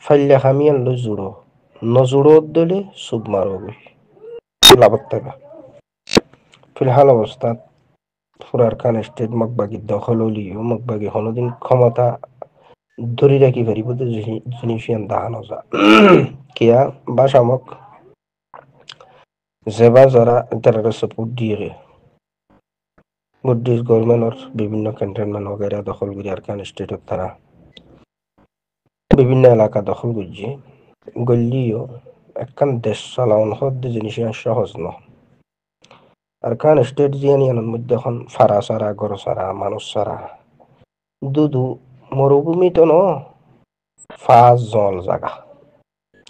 ফাইলে খামিয়ান লো জুড়ো নজুড়ো দিলে সুব মারোবি লাভত থাকা ফিলহাল অবস্থাত ফুরার খান স্টেট মগবাগি দখল হলিও মগবাগি হনদিন ক্ষমতা ধরে রাখি পারিব তো জিনিসিয়ান দাহানো যা কিয়া বা শামক যেবা যারা তারা সাপোর্ট দিয়ে বুদ্ধিস্ট গভর্নমেন্টর বিভিন্ন ক্যান্টনমেন্ট वगैरह দখল করে আরকান স্টেটত তারা বিভিন্ন এলাকা দখল করছে গল্লিও একখান দেশ চালাউন হদ জিনিস সহজ ন আরকান স্টেট জিয়ানিয়ানোর মধ্যে এখন ফারা সারা গড় সারা মানুষ সারা দুদু মরুভূমি তো ন ফাঁস জল জাগা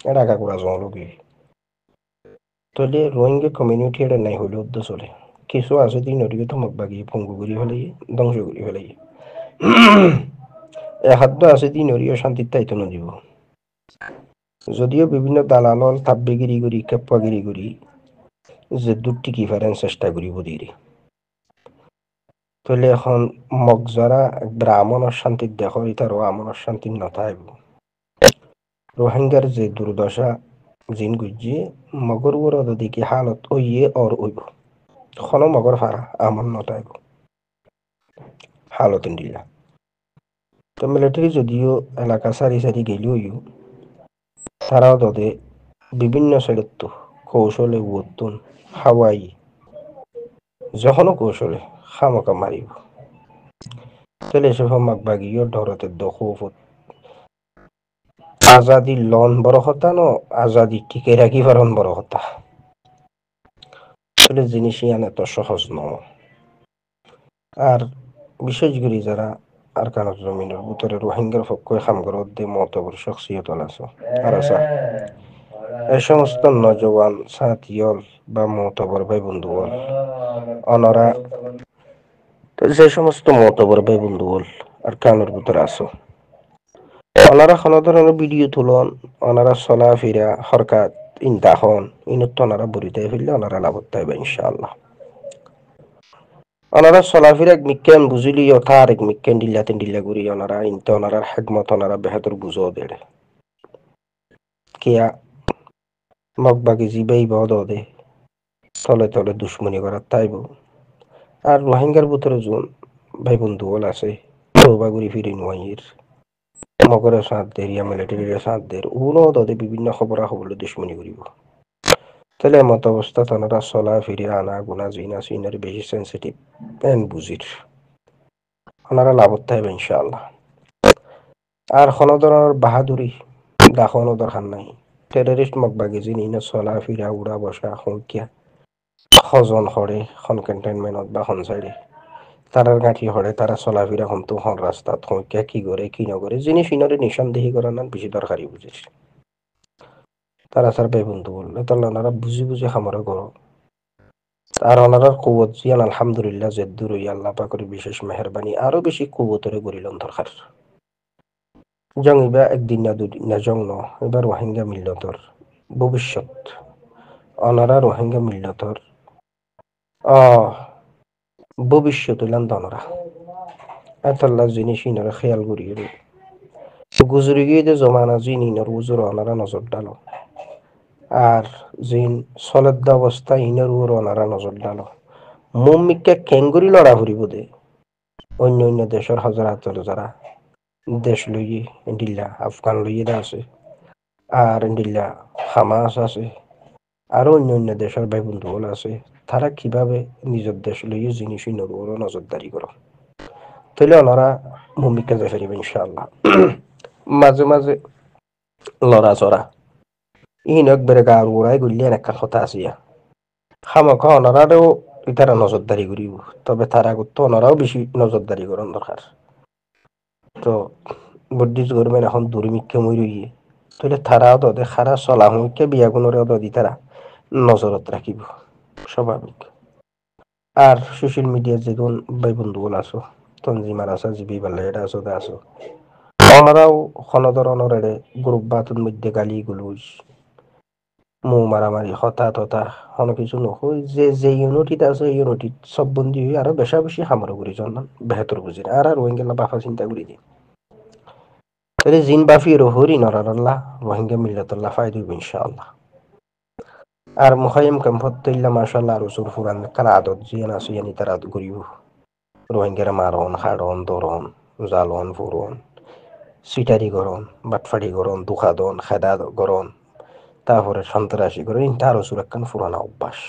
এটা কাকুরা জল কি তাহলে রোহিঙ্গা কমিউনিটি এটা নাই হলে উদ্দ চলে কিছু আছে দিন ওদিকে তো মগবাগি পঙ্গু করি ফেলাই ধ্বংস করি ফেলাই এহাদ্য আছে দিন ওরিও শান্তির তাইতো নদীব যদিও বিভিন্ন দালালল তাব্বেগিরি করি কেপ্পাগিরি করি যে দূর টিকি ফেরেন চেষ্টা করিব দিরে তাহলে এখন মগ যারা একবার আমনের শান্তির দেখো ইতারও আমনের শান্তির নথাইব রোহিঙ্গার যে দুর্দশা জিন গুজি মগর ওর দিকে হালত ওইয়ে অর ওইব খন মগর ফারা আমন নথাইব হালত ইন্দিলা তো মিলিটারি যদিও এলাকা সারি সারি গেলিও তারাও তাদের বিভিন্ন সাইডের তো কৌশলে উত্তন হাওয়াই যখনও কৌশলে খামকা মারিব তাহলে এসব মাগবাগিও ধরতে দখুফ আজাদি লন বড় কথা ন আজাদি টিকে রাখি পারন বড় কথা তাহলে জিনিসই আনে তো সহজ ন আর বিশেষ করে যারা আরকানের জমিনের ভিতরে রোহিঙ্গার পক্ষে খামগর দে মতবর শখসিয়ত আছে আর আছে এই সমস্ত নজওয়ান সাথিয়ল বা মতবর ভাই বন্ধুগণ অনরা যে সমস্ত মতবর ভাই বন্ধুগণ আর কানের ভিতরে আছো অনারা কোনো ধরনের ভিডিও তুলন অনারা চলা ফিরা হরকাত ইন্তাহন ইনত অনারা বরিতে ফেললে অনারা লাভত পাইবে ইনশাআল্লাহ অনারা চলাফিরা এক মিক্কেন বুঝিলি অথার এক মিক্কেন ডিল্লাতেন ডিল্লা করি অনারা ইনতে অনারার হেকমত অনারা বেহাতর বুঝো দেড়ে কিয়া মগবাগি জিবাই বদ দে তলে তলে দুশ্মনী করার তাইব আর রোহিঙ্গার ভিতরে জোন ভাই বন্ধু বল আছে তৌবাগুড়ি ফিরে নোয়াইয়ের মগরের সাথ দের ইয়া মিলিটারির সাথ দের উনো তাদের বিভিন্ন খবরা খবর দুশ্মনী করিব তাহলে মত অবস্থা তারা চলা ফিরে আনা গুনা জিনা সিনার বেশি সেন্সিটিভ এন বুঝির ওনারা লাভত থাকবে ইনশাআল্লাহ আর কোনো ধরনের বাহাদুরি দেখানো দরকার নাই টেররিস্ট মগবাগি জিনি না চলা ফিরা উড়া বসা সংখ্যা সজন হরে খন ক্যান্টনমেন্টত বা খন সাইডে তারার গাঁঠি হরে তারা চলাফেরা হন্তু হন রাস্তাত সংখ্যা কি করে কি নকরে যিনি সিনরে নিশানদেহি করার নান বেশি দরকারি বুঝিস তারা স্যার ভাই বন্ধু বললে তাহলে ওনারা বুঝি বুঝি খামরে করো আর ওনারার কুবত জিয়ান আলহামদুলিল্লাহ জেদ্দুর আল্লাহ পাকের বিশেষ মেহরবানি আরো বেশি কুবতরে গরিলন দরকার জং ইবা একদিন না দুদিন না জং ন এবার রোহিঙ্গা মিল্লতর ভবিষ্যৎ ওনারা রোহিঙ্গা মিল্লতর আহ ভবিষ্যৎ হইলাম দনরা এতাল্লা জিনিস ইনারা খেয়াল করিয়ে গুজরি গিয়ে যে জমানা জিন ইনর উজুর ওনারা নজর ডালো আর জিন সলেদ্দ অবস্থা ইনর উর ওনারা নজর ডালো মুম্মিকা কেঙ্গুরি লড়া ফুরিব দে অন্য অন্য দেশের হাজার যারা দেশ লইয়ে ইন্ডিল্লা আফগান লইয়ে আছে আর ইন্ডিল্লা হামাস আছে আরো অন্য অন্য দেশের ভাই বন্ধুগুলো আছে তারা কিভাবে নিজের দেশ লইয়ে জিনিস নজরদারি করো তাহলে ওনারা ভূমিকা যাই ফেরিবে ইনশাআল্লাহ মাঝে মাঝে লড়া চড়া ইন একবারে গা উড়াই গলিয়ে একটা কথা আসিয়া খামক ওনারাও তারা নজরদারি করিব তবে তারা করতো ওনারাও বেশি নজরদারি করেন দরকার তো বুদ্ধিস্ট গভর্নমেন্ট এখন দুর্মিক্ষে মই রইয়ে তাহলে তারাও তাদের খারা চলা হুঁকে বিয়াগুণরে দি তারা নজরত রাখিব স্বাভাবিক আর সোশ্যাল মিডিয়ার যেগুন ভাই বন্ধুগুলো আছো তঞ্জিমার আসা জিবি বাল্লাইরা আছো দা আছো ওনারাও কোনো ধরনের গ্রুপ বাতুর মধ্যে গালি গুলুজ মু মারামারি হতা তথা কোনো কিছু নকই যে যে ইউনিটিতে আছে ইউনিটিত সব বন্দী হয়ে আরো বেশা বেশি হামরা করি জন বেহতর বুঝি আর রোহিঙ্গা বাফা চিন্তা করি দিই তাহলে জিন বাফি রোহরি নরারাল্লাহ রোহিঙ্গা মিল্লাতুল্লাহ ফায়দুব ইনশাআল্লাহ। আর মুখাইম ক্যাম্পত তৈল্লা মাশাআল্লাহ আর উসুর ফুরান কারা আদত জিয়ান আসু ইয়ানি তারা আদত করিব রোহিঙ্গারা মারণ হাড়ন দরন জালন ফুরন সিটারি গরন বাটফাড়ি গরন দুখাদন খেদা গরন তারপরে সন্ত্রাসী গরন ইন তার উসুর একখান ফুরানা অভ্যাস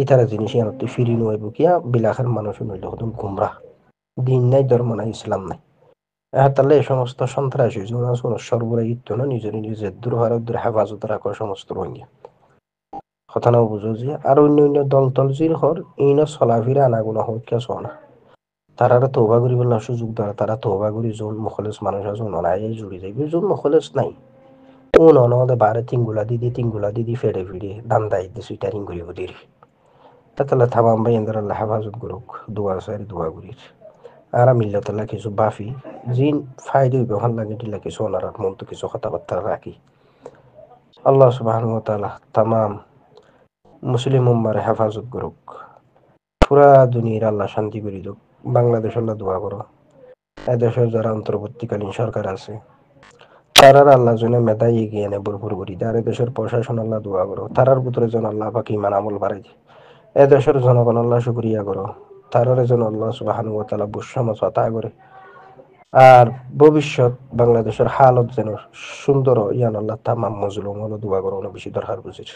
ইতারা জিনিস ইয়ানত ফিরি নইব কিয়া বিলাখের মানুষ নইল হদম গুমরা দিন নাই ধর্ম নাই ইসলাম নাই তাহলে এই সমস্ত সন্ত্রাসী সর্বরাই ইত্য না নিজের নিজের দুর্হারদের হেফাজত রাখা সমস্ত রোহিঙ্গা কথা নাও বুঝো যে আর অন্য অন্য দল তল জির হর ইন চলাফিরা আনাগুনা হোক কে সোনা তারারা তৌবা করি বলার সুযোগ দ্বারা তারা তৌবা করি যোন মুখলেস মানুষ আছে অনায় জুড়ি যাইবে যোন মুখলেস নাই অনদে বারে তিনগুলা দিদি ফেড়ে ফিরে দান্দাই দি সুইটারিং করি বুদির তাহলে থামাম ভাই এন্দার আল্লাহ হেফাজত করুক দোয়া সারি দোয়া করির আর মিল্লাতাল্লাহ কিছু বাফি জিন ফায়দা ব্যবহার লাগে দিলা কিছু ওনার মন তো কিছু কথাবার্তা রাখি আল্লাহ সুবহানাহু ওয়া তাআলা তামাম মুসলিম উম্মার হেফাজত করুক পুরা দুনিয়ার আল্লাহ শান্তি করে দিক বাংলাদেশ আল্লাহ দোয়া করো এদেশের যারা অন্তর্বর্তীকালীন সরকার আছে তারার আল্লাহ জনে মেধাই এগিয়ে এনে ভরপুর করি আর এদেশের প্রশাসন আল্লাহ দোয়া করো তারার ভিতরে যেন আল্লাহ পাক ইমান আমল বাড়াই এদেশের জনগণ আল্লাহ শুকরিয়া করো তারার যেন আল্লাহ সুবহানাহু ওয়া তাআলা বুশামত আতা করে আর ভবিষ্যৎ বাংলাদেশের হালত যেন সুন্দর ইয়ান আল্লাহ তামাম মজলুম হলো দোয়া করো না বেশি দরকার বুঝিস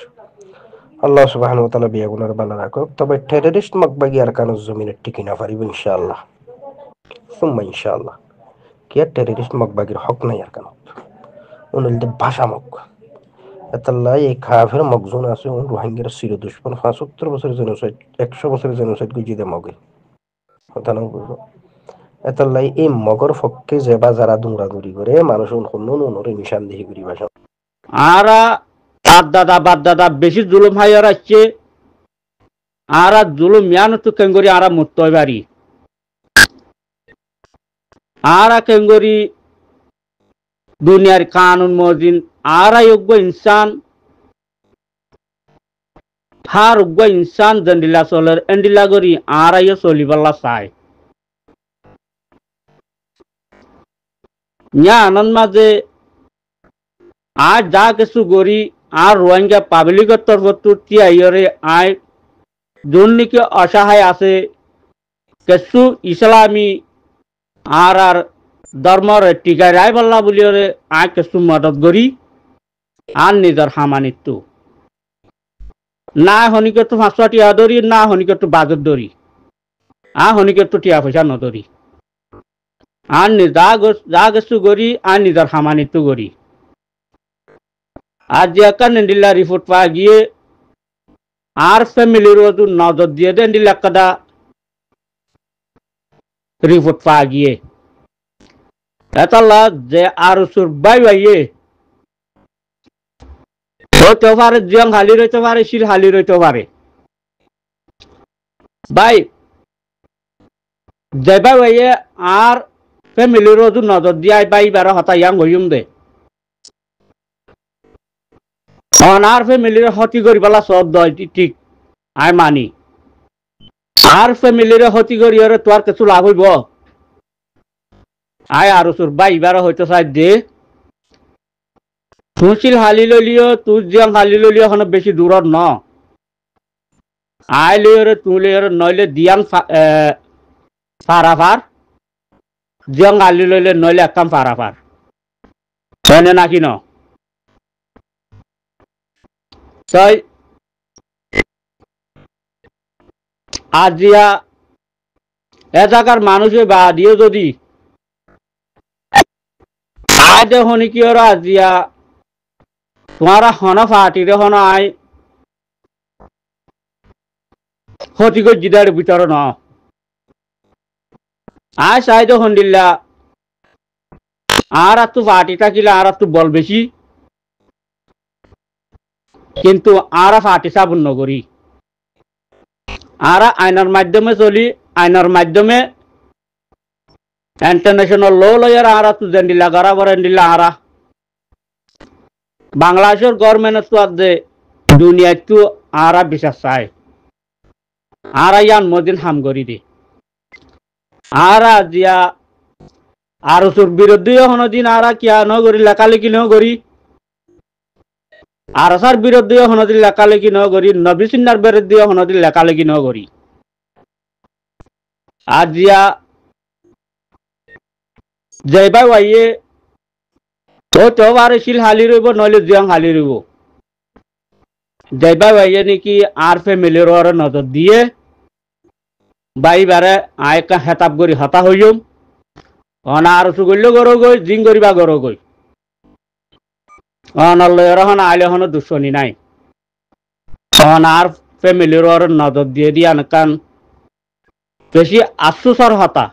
আল্লাহ সুবহানাহু ওয়া তাআলা বিয়াগুনার বালা রাখো তবে টেররিস্ট মকবাগি আর কানুজ জমিনের টিকি না পারিব ইনশাআল্লাহ সুম্মা ইনশাআল্লাহ কি আর টেররিস্ট মকবাগির হক নাই আর কানুজ উনলতে ভাষা মক এতাল্লাহ এই কাফের মকজুন আছে রোহিঙ্গার চির দুশ্মন ৭৫ বছরের জেনোসাইড ১০০ বছরের জেনোসাইড গুজিদে মগে কথা না বুঝো এতাল্লাই এই মগর পক্ষে যেবা যারা দৌড়াদৌড়ি করে মানুষ নরে নিশানদেহি করি ভাষা আরা তার দাদা বাদ দাদা বেশি জুলুম হাইয়ার আসছে আরা জুলুম ইয়ান তো কেঙ্গরি আরা মুত্তই বাড়ি আরা কেঙ্গরি দুনিয়ার কানুন মজিন আরা যোগ্য ইনসান হার যোগ্য ইনসান জন্ডিলা চলের এন্ডিলা গরি আরাইও চলিবাল্লা চাই nya anan maze আর যা কিছু গড়ি আর রোহিঙ্গা পাবলিকের তরফ তিয়াইরে আয় দুর্নীতি অসহায় আছে কিছু ইসলামী আর আর ধর্মর টিকায় রায় বল্লা বলি আয় কিছু মদত করি আর নিজের হামানিত্য না হনিকে তো ৫০০ টিয়া ধরি না হনিকে তো বাজত ধরি আর হনিকে তো টিয়া পয়সা নধরি আর যা কিছু করি আর নিজের হামানিত্য করি আর যে একটা নেন্ডিল্লা রিপোর্ট পাওয়া গিয়ে আর ফ্যামিলির নজর দিয়ে দেন একটা রিপোর্ট পাওয়া গিয়ে এতাল্লা যে আর সুরবাই বাইয়ে হইতে পারে জিয়ং হালি রইতে পারে শির হালি রইতে পারে ভাই যে ভাই বাইয়ে আর ফ্যামিলির নজর দিয়ে বাই বারা হতা ইয়াং হইম দে আর ফ্যামিলির ক্ষতি করি পেলা সব দয় ঠিক আই মানি আর ফ্যামিলির ক্ষতি করি তোর কিছু লাভ হইব আয় আর তোর বাই বারা হইতে চাই দে তুছিল হালি ললিও তুই জিয়াং হালি ললিও এখন বেশি দূরত ন আই লিওরে তুই লিওরে নইলে দিয়াং ফারাফার জিয়াং হালি লইলে নইলে একদম ফারাফার এনে নাকি ন তাই আজিয়া এ জায়গার মানুষে বা দিয়ে যদি আয় হনি কি ওরা আজিয়া তোমারা হন ফাটিরে হন আই ক্ষতি করে জিদার ভিতরে ন আয় সাইড হন্ডিল্লা আর একটু ফাটি থাকিলে আর একটু বল বেশি কিন্তু আরা ফাটি সাবুন নগরী আরা আইনার মাধ্যমে চলি আইনার মাধ্যমে ইন্টারন্যাশনাল ল লয়ার আরা তু জেন্ডিলা গড়া বরেন্ডিলা আরা বাংলাদেশের গভর্নমেন্ট তো আজ দুনিয়া তো আরা বিশ্বাস চায় আরা ইয়ান মদিন হাম করি দি আরা জিয়া আর ওসুর বিরুদ্ধে হনদিন আর কিয়া ন করি লেখালেখি ন করি আর আসার বিরুদ্ধে হনদিন লেখালেখি ন করি নবী সিন্নার বিরুদ্ধে হনদিন লেখালেখি ন করি আর জিয়া যাইবা ওয়াইয়ে ও তো আর শিল হালি রইব নইলে জিয়াং হালি রইব যাইবা ওয়াইয়ে নাকি আর ফ্যামিলির ওর নজর দিয়ে বাইবারে আয়কা হেতাব করি হতা হইম অনার সুগল্য গরো গই জিং করিবা গরো গই অনলয়ের হন আইলে হন দুশ্মনী নাই অনার ফ্যামিলির ওর নজর দিয়ে দিয়া কান বেশি আফসোসর হতা